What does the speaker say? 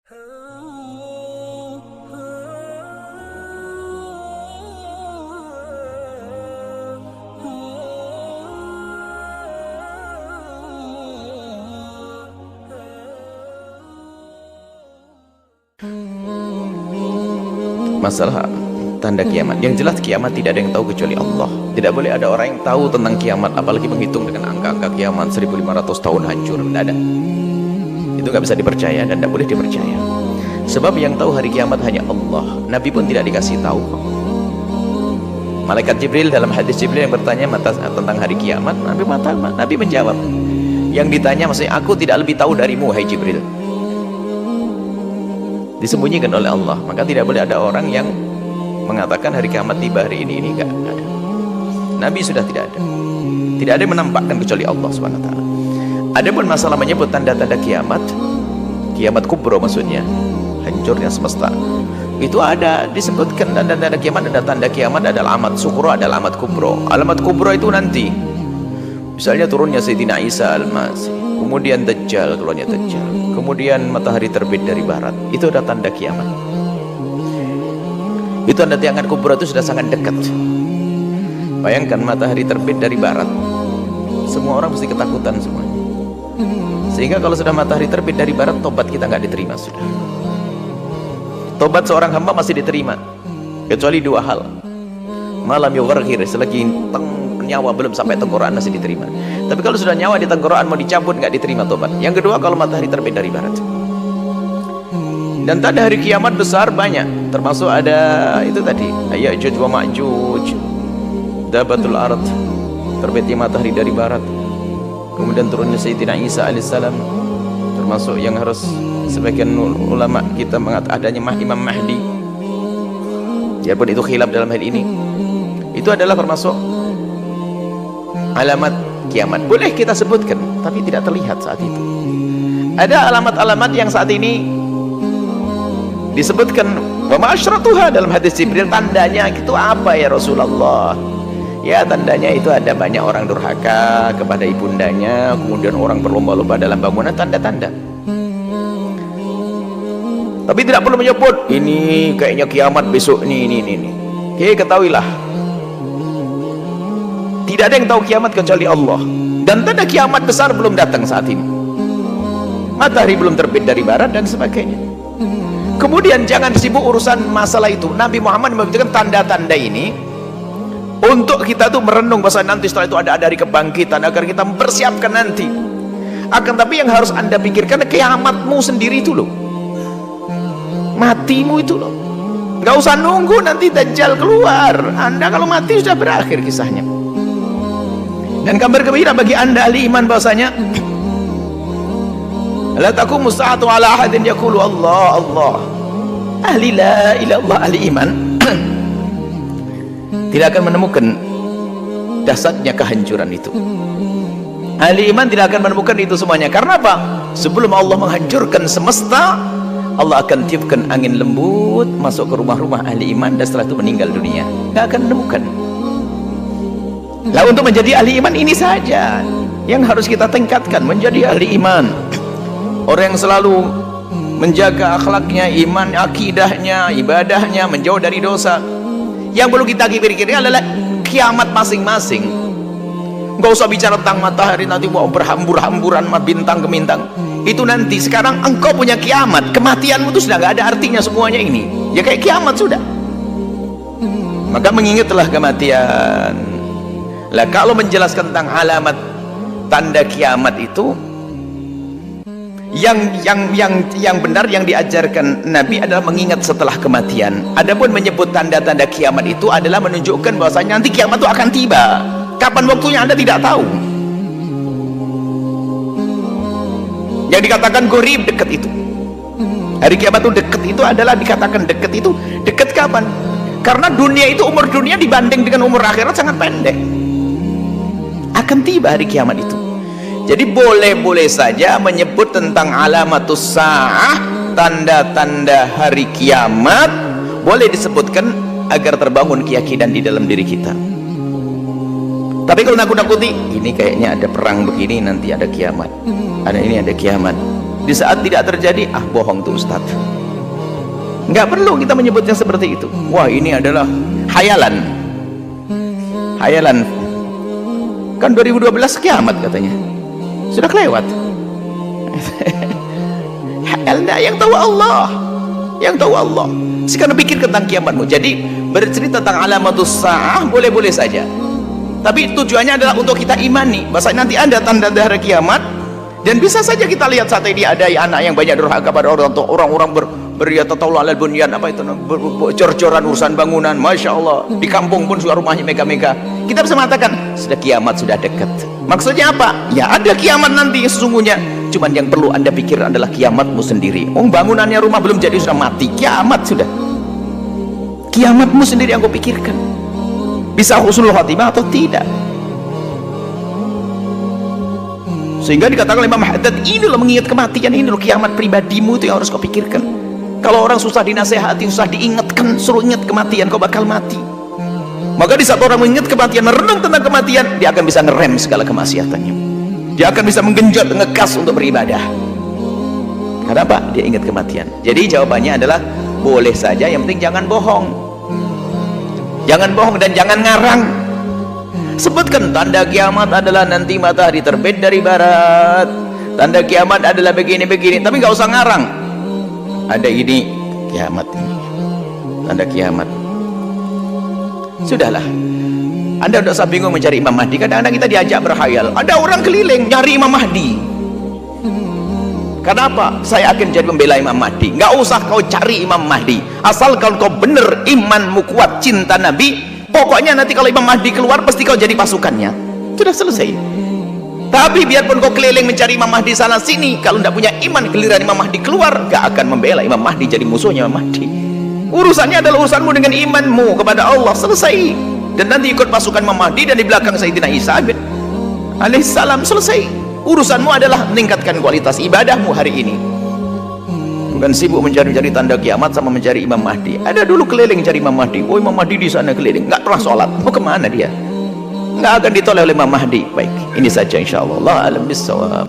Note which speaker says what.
Speaker 1: Masalah tanda kiamat, yang jelas kiamat tidak ada yang tahu kecuali Allah. Tidak boleh ada orang yang tahu tentang kiamat, apalagi menghitung dengan angka-angka kiamat 1500 tahun hancur. Tidak ada, itu nggak bisa dipercaya dan tidak boleh dipercaya. Sebab yang tahu hari kiamat hanya Allah. Nabi pun tidak dikasih tahu. Malaikat Jibril, dalam hadis Jibril yang bertanya tentang hari kiamat, Nabi menjawab, yang ditanya maksudnya, aku tidak lebih tahu darimu hai Jibril. Disembunyikan oleh Allah. Maka tidak boleh ada orang yang mengatakan hari kiamat tiba hari ini enggak ada. Nabi sudah tidak ada. Tidak ada yang menampakkan kecuali Allah Subhanahu wa taala. Adapun masalah menyebut tanda-tanda kiamat, kiamat kubro maksudnya, hancurnya semesta. Itu ada disebutkan tanda-tanda kiamat, ada tanda kiamat, ada alamat sukro, ada alamat kubro. Alamat kubro itu nanti misalnya turunnya Sayyidina Isa Al-Masih, kemudian Dajjal, keluarnya Dajjal, kemudian matahari terbit dari barat. Itu ada tanda kiamat. Itu tanda kiamat kubra, itu sudah sangat dekat. Bayangkan matahari terbit dari barat, semua orang mesti ketakutan semuanya. Sehingga kalau sudah matahari terbit dari barat, tobat kita nggak diterima sudah. Tobat seorang hamba masih diterima kecuali dua hal. Malam yughir, selagi nyawa belum sampai tenggorokan masih diterima. Tapi kalau sudah nyawa di tenggorokan mau dicabut, nggak diterima tobat. Yang kedua, kalau matahari terbit dari barat. Dan tanda hari kiamat besar banyak, termasuk ada itu tadi, Ya'juj wa Ma'juj, dabatul ard, terbitnya matahari dari barat, kemudian turunnya Sayyidina Isa alaihissalam, termasuk yang harus sebagian ulama kita mengatakan adanya Imam Mahdi. Biarpun itu khilaf dalam hal ini, itu adalah termasuk alamat kiamat. Boleh kita sebutkan, tapi tidak terlihat saat itu. Ada alamat-alamat yang saat ini disebutkan wa ma'asyratuha dalam hadis Jibril. Tandanya itu apa ya Rasulullah? Ya, tandanya itu ada banyak orang durhaka kepada ibundanya, kemudian orang berlomba-lomba dalam bangunan, tanda-tanda. Tapi tidak perlu menyebut ini kayaknya kiamat besok ini. Oke, ketahuilah, tidak ada yang tahu kiamat kecuali Allah. Dan tanda kiamat besar belum datang saat ini. Matahari belum terbit dari barat dan sebagainya. Kemudian jangan sibuk urusan masalah itu. Nabi Muhammad memberikan tanda-tanda ini untuk kita tuh merenung bahwa nanti setelah itu ada hari kebangkitan, agar kita mempersiapkan nanti. Akan tapi yang harus Anda pikirkan kiamatmu sendiri itu loh, matimu itu loh. Nggak usah nunggu nanti Dajjal keluar. Anda kalau mati sudah berakhir kisahnya. Dan kabar gembira bagi Anda ahli iman bahwasanya la taqumu sa'atu ala ahadin yaqulu Allah Allah. Ahli la ilaha illallah, ahli iman tidak akan menemukan dasarnya kehancuran itu. Ahli iman tidak akan menemukan itu semuanya. Karena apa? Sebelum Allah menghancurkan semesta, Allah akan tiupkan angin lembut masuk ke rumah-rumah ahli iman, dan setelah itu meninggal dunia. Nggak akan menemukan. Lah, untuk menjadi ahli iman ini saja yang harus kita tingkatkan, menjadi ahli iman. Orang yang selalu menjaga akhlaknya, iman, akidahnya, ibadahnya, menjauh dari dosa. Yang perlu kita pikirkan adalah kiamat masing-masing. Nggak usah bicara tentang matahari nanti mau berhambur-hamburan bintang ke bintang. Itu nanti. Sekarang engkau punya kiamat, kematianmu itu sudah nggak ada artinya semuanya ini. Ya kayak kiamat sudah. Maka mengingatlah kematian. Lah, kalau menjelaskan tentang alamat tanda kiamat itu, yang benar yang diajarkan Nabi adalah mengingat setelah kematian. Adapun menyebut tanda-tanda kiamat itu adalah menunjukkan bahwasanya nanti kiamat itu akan tiba. Kapan waktunya Anda tidak tahu. Yang dikatakan gorib, dekat itu. Hari kiamat itu dekat, itu adalah dikatakan dekat itu. Dekat kapan? Karena dunia itu, umur dunia dibanding dengan umur akhirat sangat pendek. Akan tiba hari kiamat itu. Jadi boleh-boleh saja menyebut tentang alamatus sa'ah, tanda-tanda hari kiamat, boleh disebutkan agar terbangun keyakinan di dalam diri kita. Tapi kalau nakut-nakuti, ini kayaknya ada perang begini, nanti ada kiamat, ada ini, ada kiamat, Di saat tidak terjadi, ah bohong tuh Ustaz. Nggak perlu kita menyebutnya seperti itu. Wah, ini adalah hayalan. Hayalan. Kan 2012 kiamat katanya. Sudah kelewat. Hayalan, yang tahu Allah. Yang tahu Allah. Sekarang pikir tentang kiamatmu. Jadi bercerita tentang alamatus sa'ah boleh-boleh saja. Tapi tujuannya adalah untuk kita imani bahwa nanti ada tanda-tanda hari kiamat, dan bisa saja kita lihat saat ini ada anak yang banyak durhaka pada orang-orang beryatatawla alal bunyan, apa itu, cor-coran urusan bangunan, Masya Allah. Di kampung pun sudah rumahnya mega-mega. Kita bisa mengatakan sudah kiamat, sudah dekat. Maksudnya apa? Ya ada kiamat nanti sesungguhnya. Cuman yang perlu anda pikir adalah kiamatmu sendiri. Bangunannya rumah belum jadi sudah mati, kiamat sudah. Kiamatmu sendiri yang kau pikirkan. Bisa husnul khatimah atau tidak. Sehingga dikatakan oleh Imam Haddad, inilah mengingat kematian, ini loh kiamat pribadimu, itu yang harus kau pikirkan. Kalau orang susah dinasehati, susah diingatkan, suruh ingat kematian, kau bakal mati. Maka di saat orang mengingat kematian, merenung tentang kematian, dia akan bisa ngerem segala kemaksiatannya. Dia akan bisa menggenjot, ngegas untuk beribadah. Kenapa? Dia ingat kematian. Jadi jawabannya adalah boleh saja, yang penting jangan bohong. Jangan bohong dan jangan ngarang. Sebutkan tanda kiamat adalah nanti matahari terbit dari barat, tanda kiamat adalah begini-begini, tapi nggak usah ngarang. Ada ini kiamat, ini tanda kiamat. Sudahlah, anda tidak usah bingung mencari Imam Mahdi. Kadang-kadang kita diajak berkhayal, ada orang keliling nyari Imam Mahdi. Kenapa? Saya akan jadi pembela Imam Mahdi. Nggak usah kau cari Imam Mahdi, asalkan kau bener imanmu kuat, cinta Nabi. Pokoknya nanti kalau Imam Mahdi keluar, pasti kau jadi pasukannya. Sudah selesai. Tapi biarpun kau keliling mencari Imam Mahdi sana sini, kalau tidak punya iman, giliran Imam Mahdi keluar, gak akan membela Imam Mahdi, jadi musuhnya Imam Mahdi. Urusannya adalah urusanmu dengan imanmu kepada Allah, selesai. Dan nanti ikut pasukan Imam Mahdi, dan di belakang Sayyidina Isa alaihissalam, selesai. Urusanmu adalah meningkatkan kualitas ibadahmu hari ini. Bukan sibuk mencari-cari tanda kiamat sama mencari Imam Mahdi. Ada dulu keliling cari Imam Mahdi. Oh, Imam Mahdi di sana keliling, nggak pernah sholat. Mau kemana dia? Nggak akan ditoleh oleh Imam Mahdi. Baik, ini saja insyaallah. Allah alam bisawab.